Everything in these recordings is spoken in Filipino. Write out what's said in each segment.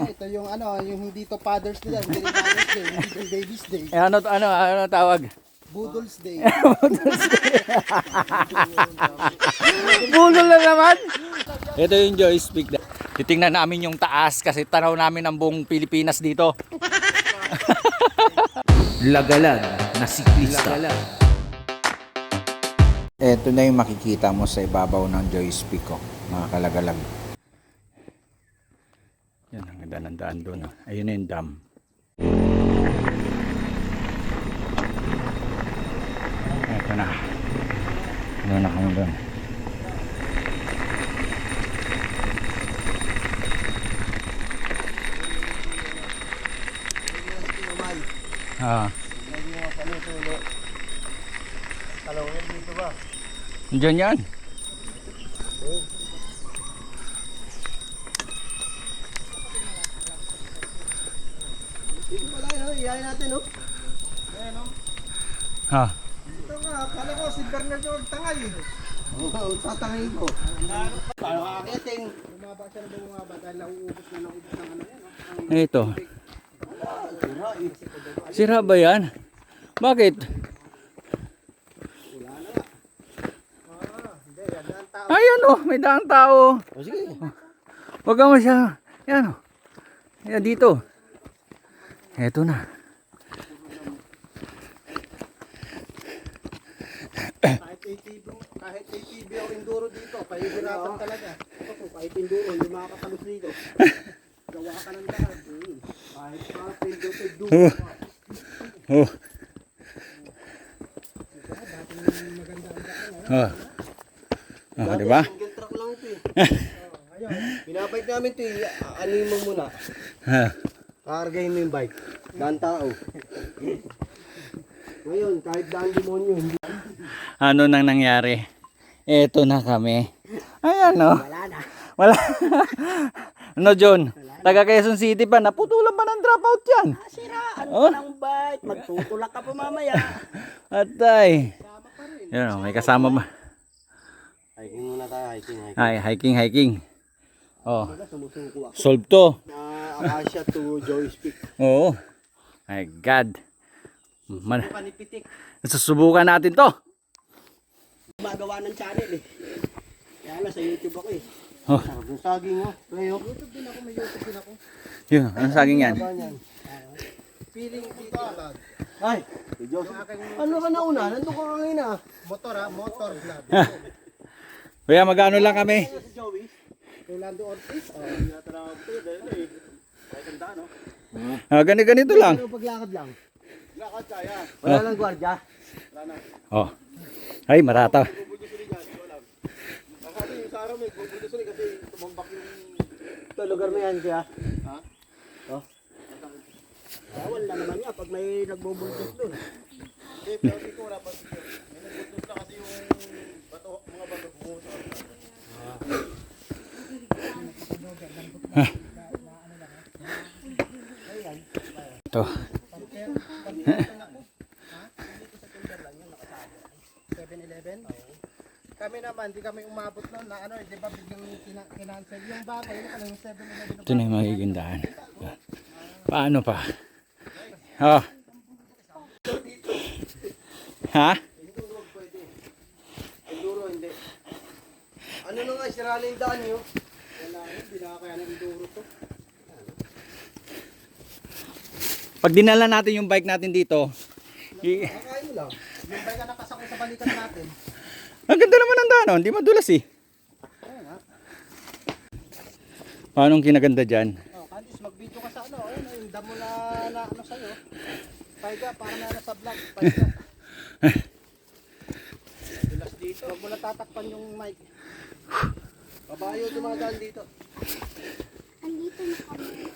ito yung ano, yung hindi to Father's Day, hindi rin Father's Day, hindi rin Baby's Day. Ano tawag? Budol's Day. Bulol na naman. Ito yung joystick. Titingnan namin yung taas kasi tanaw namin ang buong Pilipinas dito. Lagalag na siklista. Ito na yung makikita mo sa ibabaw ng joystick ko, mga kalagalag. Yan, ang ganda ng daan doon. Ayun na yung dam. Ito na. Ano na kami doon. Talawin dito ba? Diyan yan. Dito pala yun, iyayin natin no? Ayan no? Ha. Ito nga, kala ko si Bernardo tangay eh. Oo, tatangayin ko. Paano kakakitin? Bumaba siya na bumaba dahil nauubos ng ano yan no? Ito. Sira ba yan? Bakit? Ayan o, may daang tao. O sige. Huwag ka masya. Yan o. Yan dito. Eto na. Kahit ATV o enduro dito, pahihirapan talaga. Ito, kahit enduro, hindi makakapalos dito. Gawa ka ng lahat. Kahit pa, Oh. Oh. Oh, di ba? Single truck lang ito eh. Pinabike namin ito eh. Anin mo muna. Ha. Kakargahin mo yung bike. Daan tao. Ngayon, kahit daan demonyo, hindi. Ano nang nangyari? Eto na kami. Ayan o. Wala na. Wala. Ano John? Taga Quezon City pa. Naputulan pa ng dropout yan. Siraan Oh. ng bike. Magtutulak ka pa mamaya. Atay. Yan o, may kasama ba? Hiking muna tayo, hiking. Ay, hiking. Oh, Sumusuko ako. solve to. Acacia to Joyce Peak. Oo. My God. Panipitik. Susubukan natin to. Magawa ng channel eh. Kaya na sa YouTube ako eh. Oh. Yung saging mo. YouTube din ako, may YouTube din ako. Yun, anong saging yan? Feeling dito. Ay, ano ka na una? Nandun ka kanina. Motor ha, motor vlog. Kuya, magano lang kami? Si Joey. Rolando Ortiz. Ganito lang. Pero paglakad lang. Lakad kaya. Oh. Wala nang gwardiya. Oh. Ay, marata. Kasi yung sa araw may bubultos ulit kasi tumambak yung... Ito, lugar na yan kaya. Ha? Oh. Bawal na naman yan pag may nagbubultos doon. Hindi, pero dito wala pa dito. May nagbubultos na kasi yung bato, mga bato buo sa Ito. 7-Eleven? Kami naman, di kami umabot noon na ano, di ba biglang kinancel yung bagay, yung 7-Eleven. Ito na yung magiging daan. Paano pa? Oh. Ha? Enduro, hindi. Ano na nga, sira na yung daan nyo? Wala, hindi na kaya ng enduro to. Pag dinala natin yung bike natin dito, Kakain mo lang. Yung bike na nakasakay sa balikan natin. ang ganda naman ng daan, oh. Hindi madulas eh. Paano kinaganda dyan? Oh, Candice, mag-video ka sa ano, ayun, yung damo na ano sa'yo. Paiga, para na ano sa vlog. Paiga. Dulas dito. Huwag mo na tatakpan yung mic. Babayo dumadaan dito. Andito na kami.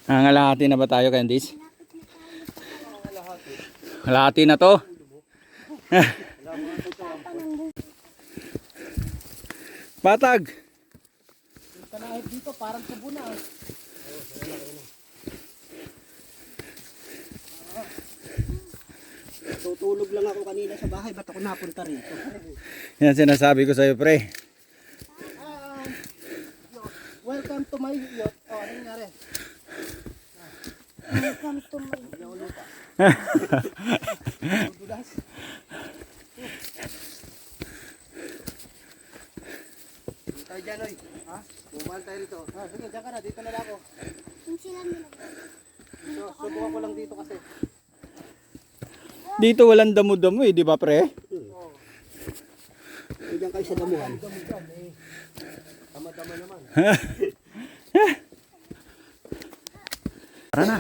Nangalahati na ba tayo, Candice? Lapit na tayo. Kalahati na to. Patag. Yung kanahit dito, parang tubo na. Tutulog lang ako kanina sa bahay, ba't ako napunta rito? Yan sinasabi ko sa'yo, pre. Welcome to my yacht. Oh, ano nangyari? Welcome to my Dudas. Dito tayo dyan, oy. Ha? Bumal tayo rito. Ah, sige, dyan ka na. Dito na lang ako. Yung sila nila. So, subukan ko lang dito kasi. Dito walang damo-damo eh, di ba pre? Oo. Diyan kayo sa damuhan. Damo-dam eh. Tama-tama naman. Tara na.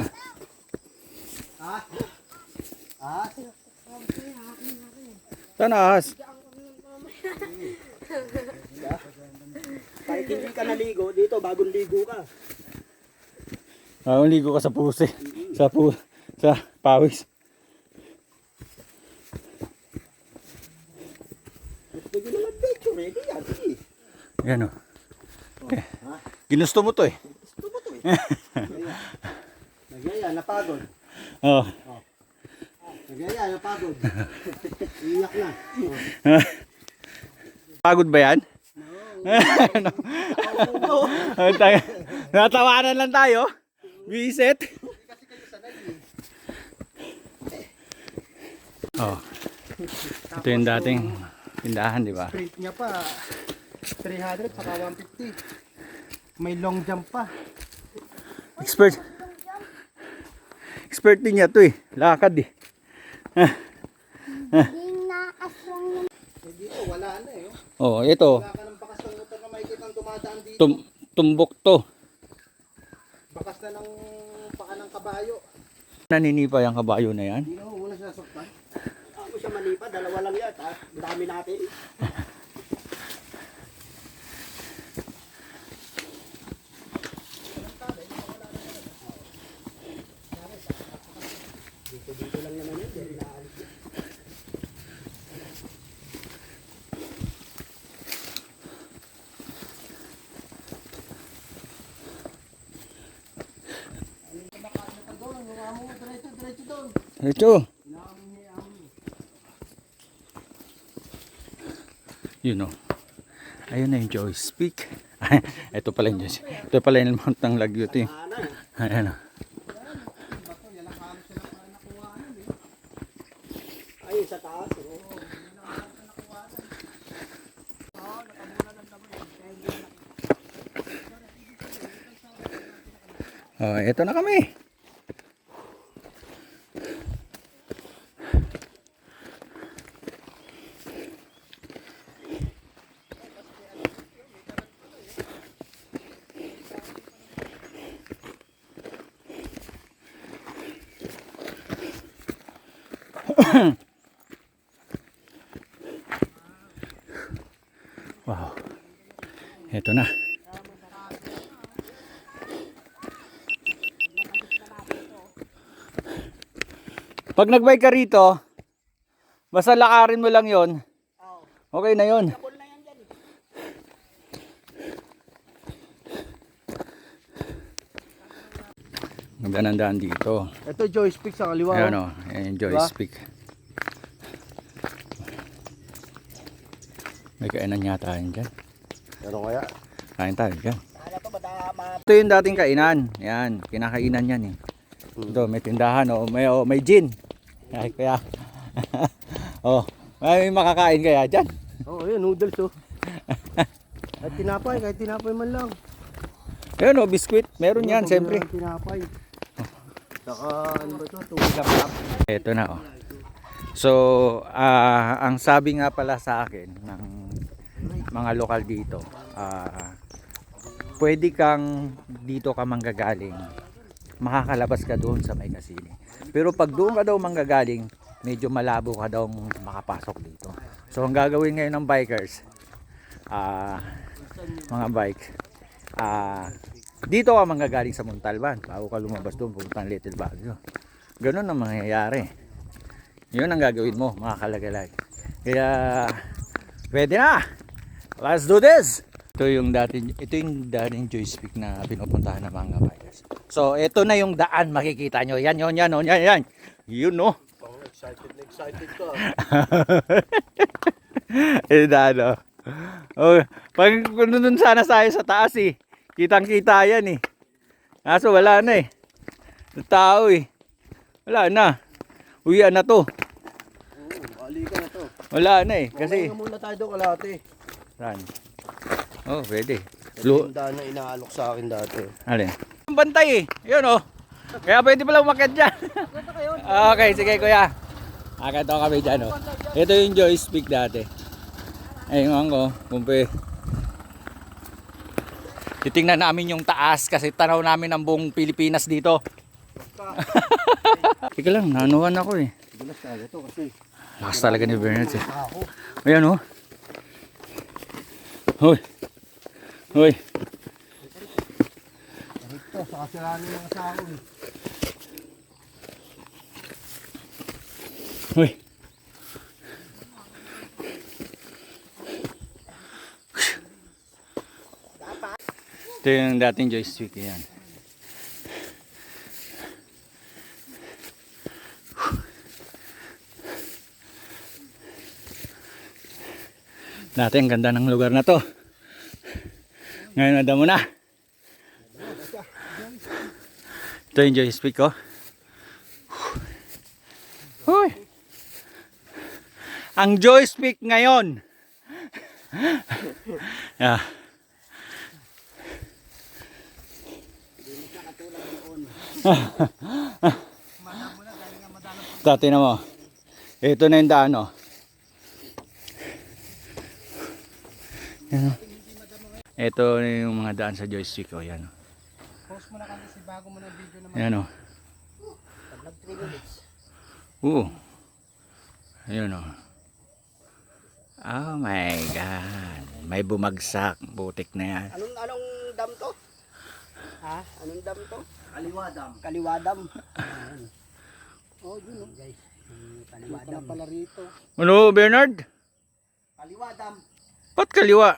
Ha? Ha? Saan ahas? Kahit hindi ka naligo, dito bagong ligo ka. Ligo ka sa pusi. Sa pawis. Gusto nyo lang adventure eh. Kaya, sige. Yan o. Ginusto mo to eh. Gusto mo to eh. Nagyaya, napagod. Oh. Nagyaya, napagod. Iyak na. Pagod ba yan? No. Natawanan lang tayo. Visit. Oh. Ito yung dating tindahan, di ba? Sprint niya pa. 300 saka 150. May long jump pa. Expert. Expert din niya to eh. Lakad eh. Hindi nakaswang yung Eh, dito, wala na eh. Oh, ito. Wala ka ng bakas ng motor na makikita ang tumadaan dito. Tumbok to. Bakas na ng paa ng kabayo. Naninipa yung kabayo na yan. Hindi na muna siya saktan. Ako siya manipa, dalawa lang yan. Dami natin. Dito lang naman yun. Hindi naalis yun. Ito. Yun o. Ayun na yung Joyce Peak. Ito pala yung Joyce. Ito pala yung Mount ng Lagyut eh. Ayan o. Ayun sa taas. Oh, ito na kami. Wow. Ito na. Pag nagbike ka rito, basta lakarin mo lang yon. Okay na yon. Ganda ng daan dito. Ito Joyce Peak sa kaliwa. Ayan o, ayan yung Joyce Peak. May kainan yata yun dyan. Ano kaya? Kain tayo dyan. Ito yung dating kainan. Yan, kinakainan yan eh. Ito, may tindahan o, may gin. Ay, kaya, oh, may makakain kaya dyan. Oo, yun, noodles oh. Kahit tinapay man lang. Ayan o, biskuit. Meron yan, siyempre. Tinapay. Saka, ano ba ito? Tubig na pap. Ito na oh. So, ang sabi nga pala sa akin ng mga lokal dito, pwede kang dito ka manggagaling, makakalabas ka doon sa may Kasili. Pero pag doon ka daw manggagaling, medyo malabo ka daw makapasok dito. So, ang gagawin ngayon ng bikers, mga bike, dito ka manggagaling sa Montalban bago ka lumabas doon pupunta ng Little Baguio. Ganun ang mangyayari. Yun ang gagawin mo, mga kalagalag. Kaya pwede na. Let's do this. Ito yung dating Joyce Peak na pinupuntahan ng mga bikers. So ito na yung daan, makikita nyo. Yan. Yun no. Excited ka. Daan oh. Oh, pag nandun sana tayo sa taas eh. Kitang-kita yan eh. Kaso wala na eh. Yung tao eh. Wala na. Uwian na to. Bali ka na to. Wala na eh. Kasi... Kasi muna tayo doon kalahati. Saan? Oh, pwede. Yung daan na inaalok sa akin dati. Alin? Ang bantay eh. Yun oh. Kaya pwede pala umakyat dyan. Okay, sige kuya. Akit ako kami dyan oh. Ito yung joystick dati. Ayun ko. Kumpe. Titingnan namin yung taas kasi tanaw namin ang buong Pilipinas dito. Teka lang, nanuhan ako eh. Bilas talaga to kasi. Lakas talaga ni Bernard eh. Ayan oh. Hoy. Hoy. Ito, sa kasiranin ng asawa eh. Hoy. Ito yung dating joystick yan. Dati ang ganda ng lugar na to. Ngayon nadamo na. Ito yung joystick ko. Hoy. Ang joystick ngayon. Yeah. Dati na mo. Ito na yung daan oh. Yan oh. Ito yung mga daan sa joystick oh. Yan oh. Post mo na kasi bago mo ng video naman. Yan oh. Nag 3 minutes. Oo. Ayun oh. Oh my God. May bumagsak. Butik na yan. Anong dam to? Ha? Anong dam to? Kaliwa dam. Kaliwa dam. Oh, yun oh. Guys. Kaliwa dam pala rito. Ano Bernard? Kaliwa dam. Ba't kaliwa?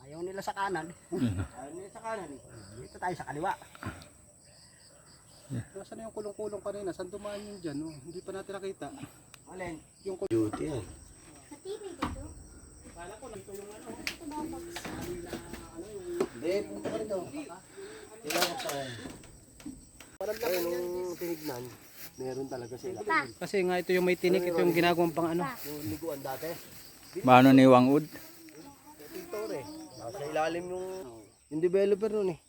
Ayaw nila sa kanan. Ayaw nila sa kanan. Dito tayo sa kaliwa. Nasaan na yung kulong-kulong kanina? Saan dumaan yun dyan? Oh? Hindi pa natin nakita. Alin? Yung duty yan. Matibay dito. Kala ko nito yung ano. Hindi, punta ka rito. Tinawag sa akin. Parang nung tinignan, meron talaga sila. Kasi nga ito yung may tinik, ito yung ginagawang pang ano. Yung liguan dati. Mano ni Wangud? Tore. Nasa ilalim yung developer nun eh.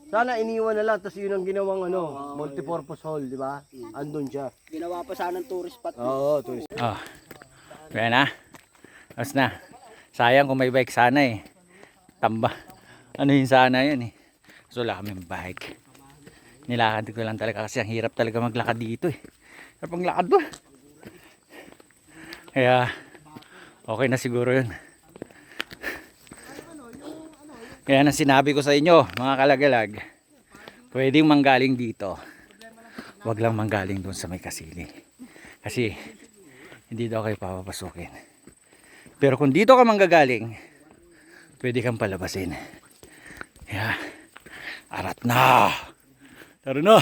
Sana iniwan na lang, tapos yun ang ginawang ano, multipurpose hall, di ba? Andun siya. Ginawa pa sana ng tourist spot. Oo, tourist. Oh. Kaya na. Tapos na. Sayang kung may bike sana eh. Tamba. Ano yun sana yun eh. So wala kaming bike. Nilakad ko lang talaga kasi ang hirap talaga maglakad dito eh. Hirap ang lakad ba? Kaya okay na siguro yun. Kaya na sinabi ko sa inyo mga kalagalag, pwedeng manggaling dito. Huwag lang manggaling doon sa may kasili. Kasi hindi daw kayo papapasukin. Pero kung dito ka manggagaling, pwede kang palabasin. Kaya arat na! Tara na!